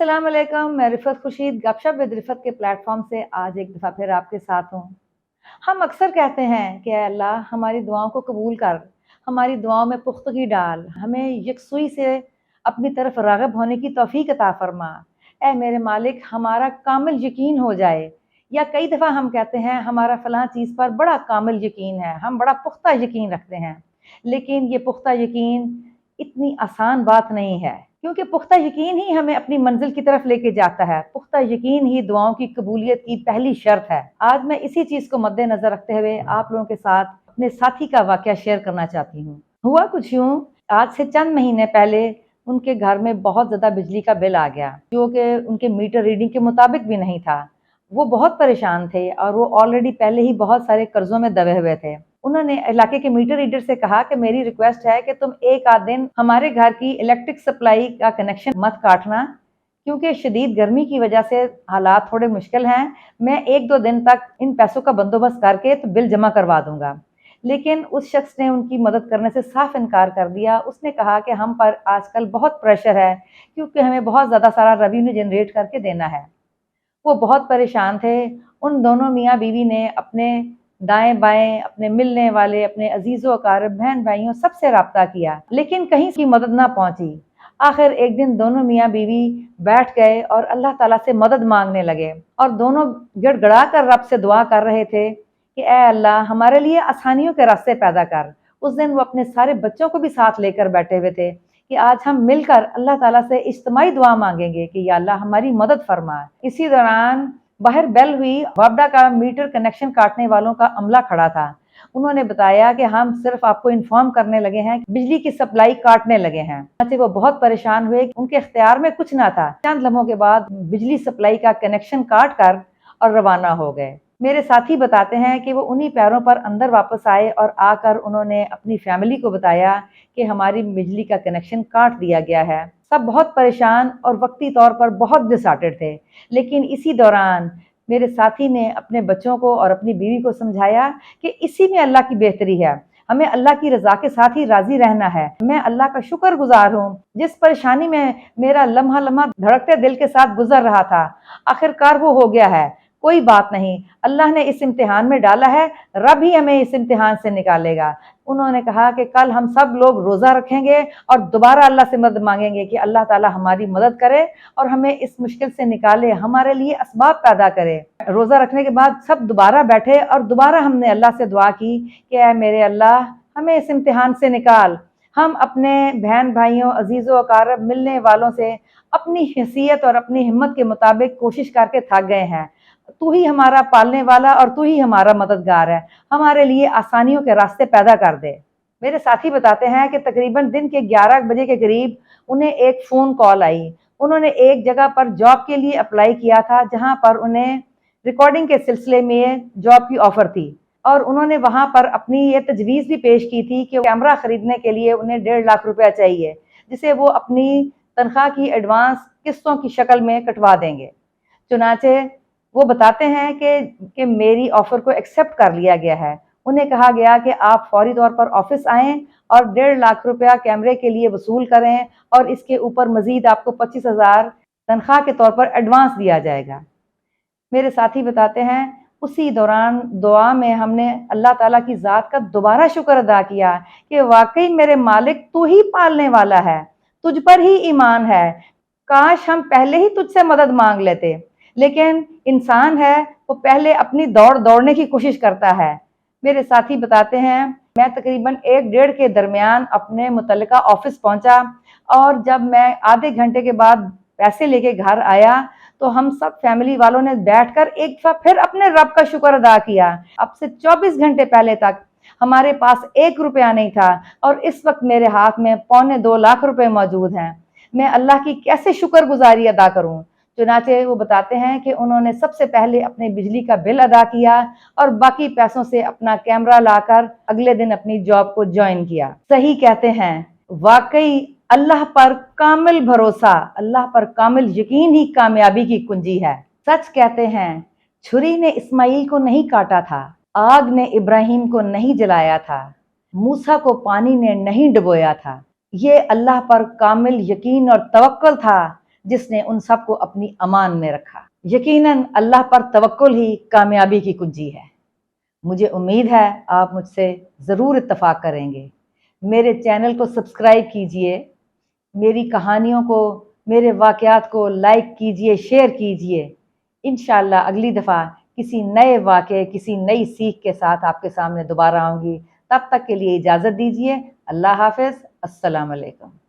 अस्सलाम वालेकुम। मैं रिफ़त खुर्शीद गपशप विद रिफ़त के प्लेटफॉर्म से आज एक दफ़ा फिर आपके साथ हूँ। हम अक्सर कहते हैं कि ऐ अल्लाह हमारी दुआओं को कबूल कर, हमारी दुआओं में पुख्तगी डाल, हमें यकसुई से अपनी तरफ राग़िब होने की तौफ़ीक अता फ़रमा। ऐ मेरे मालिक हमारा कामिल यकीन हो जाए। या कई दफ़ा हम कहते हैं हमारा फ़लाँ चीज़ पर बड़ा कामिल यकीन है, हम बड़ा पुख्ता यकीन रखते हैं। लेकिन ये पुख्ता यकीन इतनी आसान बात नहीं है, क्योंकि पुख्ता यकीन ही हमें अपनी मंजिल की तरफ लेके जाता है। पुख्ता यकीन ही दुआओं की कबूलियत की पहली शर्त है। आज मैं इसी चीज़ को मद्देनज़र रखते हुए आप लोगों के साथ अपने साथी का वाक़या शेयर करना चाहती हूँ। हुआ कुछ यूँ, आज से चंद महीने पहले उनके घर में बहुत ज़्यादा बिजली का बिल आ गया, जो कि उनके मीटर रीडिंग के मुताबिक भी नहीं था। वो बहुत परेशान थे और वो ऑलरेडी पहले ही बहुत सारे कर्ज़ों में दबे हुए थे। उन्होंने इलाके के मीटर रीडर से कहा कि मेरी रिक्वेस्ट है कि तुम एक आध दिन हमारे घर की इलेक्ट्रिक सप्लाई का कनेक्शन मत काटना, क्योंकि शदीद गर्मी की वजह से हालात थोड़े मुश्किल हैं। मैं 1-2 दिन तक इन पैसों का बंदोबस्त करके तो बिल जमा करवा दूंगा। लेकिन उस शख्स ने उनकी मदद करने से साफ इनकार कर दिया। उसने कहा कि हम पर आजकल बहुत प्रेशर है, क्योंकि हमें बहुत ज़्यादा सारा रेवेन्यू जनरेट करके देना है। वो बहुत परेशान थे। उन दोनों मियाँ बीवी ने अपने दाएँ-बाएँ, अपने मिलने वाले, अपने अज़ीज़ो अक़ारिब, बहन-भाइयों सबसे राब्ता किया, लेकिन कहीं उसकी मदद ना पहुँची। आखिर एक दिन दोनों मियाँ बीवी बैठ गए और अल्लाह ताला से मदद माँगने लगे और दोनों गिड़गिड़ा कर रब से दुआ कर रहे थे कि ऐ अल्लाह हमारे लिए आसानियों के रास्ते पैदा कर। उस दिन वो अपने सारे बच्चों को भी साथ लेकर बैठे हुए थे कि आज हम मिलकर अल्लाह ताला से इज्तिमाई दुआ मांगेंगे कि या अल्लाह हमारी मदद फरमा। इसी दौरान बाहर बेल हुई। वापडा का मीटर कनेक्शन काटने वालों का अमला खड़ा था। उन्होंने बताया कि हम सिर्फ आपको इन्फॉर्म करने लगे हैं, बिजली की सप्लाई काटने लगे हैं। ऐसे वो बहुत परेशान हुए, उनके इख्तियार में कुछ ना था। चंद लम्हों के बाद बिजली सप्लाई का कनेक्शन काट कर और रवाना हो गए। मेरे साथी बताते हैं कि वो उन्हीं पैरों पर अंदर वापस आए और आकर उन्होंने अपनी फैमिली को बताया कि हमारी बिजली का कनेक्शन काट दिया गया है। सब बहुत परेशान और वक्ती तौर पर बहुत डिसऑर्डर्ड थे। लेकिन इसी दौरान मेरे साथी ने अपने बच्चों को और अपनी बीवी को समझाया कि इसी में अल्लाह की बेहतरी है, हमें अल्लाह की रज़ा के साथ ही राज़ी रहना है। मैं अल्लाह का शुक्रगुज़ार हूँ, जिस परेशानी में मेरा लम्हा-लम्हा धड़कते दिल के साथ गुज़र रहा था, आखिरकार वो हो गया है। कोई बात नहीं, अल्लाह ने इस इम्तिहान में डाला है, रब ही हमें इस इम्तिहान से निकालेगा। उन्होंने कहा कि कल हम सब लोग रोज़ा रखेंगे और दोबारा अल्लाह से मदद मांगेंगे कि अल्लाह ताला हमारी मदद करे और हमें इस मुश्किल से निकाले, हमारे लिए असबाब पैदा करे। रोज़ा रखने के बाद सब दोबारा बैठे और दोबारा हमने अल्लाह से दुआ की कि ऐ मेरे अल्लाह हमें इस इम्तिहान से निकाल। हम अपने बहन भाइयों, अजीज़ों अक़ारिब, मिलने वालों से अपनी हैसियत और अपनी हिम्मत के मुताबिक कोशिश करके थक गए हैं। तू ही हमारा पालने वाला और तू ही हमारा मददगार है, हमारे लिए आसानियों के रास्ते पैदा कर दे। मेरे साथी बताते हैं कि तकरीबन दिन के 11 बजे के करीब उन्हें एक फ़ोन कॉल आई। उन्होंने एक जगह पर जॉब के लिए अप्लाई किया था, जहां पर उन्हें रिकॉर्डिंग के सिलसिले में जॉब की ऑफ़र थी और उन्होंने वहां पर अपनी ये तजवीज़ भी पेश की थी कि कैमरा खरीदने के लिए उन्हें 1.5 लाख रुपया चाहिए, जिसे वो अपनी तनख्वाह की एडवांस किस्तों की शक्ल में कटवा देंगे। चुनाचे वो बताते हैं कि मेरी ऑफ़र को एक्सेप्ट कर लिया गया है। उन्हें कहा गया कि आप फौरी तौर पर ऑफिस आएँ और 1.5 लाख रुपया कैमरे के लिए वसूल करें और इसके ऊपर मज़ीद आपको 25,000 तनख्वाह के तौर पर एडवांस दिया जाएगा। मेरे साथी बताते हैं उसी दौरान दुआ में हमने अल्लाह ताला की ज़ात का दोबारा शुक्र अदा किया कि वाकई मेरे मालिक तू ही पालने वाला है, तुझ पर ही ईमान है। काश हम पहले ही तुझसे मदद मांग लेते, लेकिन इंसान है वो पहले अपनी दौड़ने की कोशिश करता है। मेरे साथी बताते हैं मैं तकरीबन 1-1.5 के दरमियान अपने मुतल्लिका ऑफिस पहुंचा और जब मैं आधे घंटे के बाद पैसे लेके घर आया तो हम सब फैमिली वालों ने बैठकर एक दफा फिर अपने रब का शुक्र अदा किया। अब से 24 घंटे पहले तक हमारे पास 1 रुपया नहीं था और इस वक्त मेरे हाथ में 2.25 लाख रुपए मौजूद हैं। मैं अल्लाह की कैसे शुक्रगुजारी अदा करूं। चुनाचे वो बताते हैं कि उन्होंने सबसे पहले अपने बिजली का बिल अदा किया और बाकी पैसों से अपना कैमरा लाकर अगले दिन अपनी जॉब को ज्वाइन किया। सही कहते हैं, वाकई अल्लाह पर कामिल भरोसा, अल्लाह पर कामिल यकीन ही कामयाबी की कुंजी है। सच कहते हैं, छुरी ने इस्माइल को नहीं काटा था, आग ने इब्राहिम को नहीं जलाया था, मूसा को पानी ने नहीं डुबोया था। ये अल्लाह पर कामिल यकीन और तवक्कुल था جس نے ان سب کو اپنی امان میں رکھا۔ یقیناً اللہ پر توکل ہی کامیابی کی کنجی ہے۔ مجھے امید ہے آپ مجھ سے ضرور اتفاق کریں گے۔ میرے چینل کو سبسکرائب کیجئے، میری کہانیوں کو، میرے واقعات کو لائک کیجئے، شیئر کیجئے۔ انشاءاللہ اگلی دفعہ کسی نئے واقعے، کسی نئی سیکھ کے ساتھ آپ کے سامنے دوبارہ آؤں گی۔ تب تک کے لیے اجازت دیجئے۔ اللہ حافظ۔ السلام علیکم۔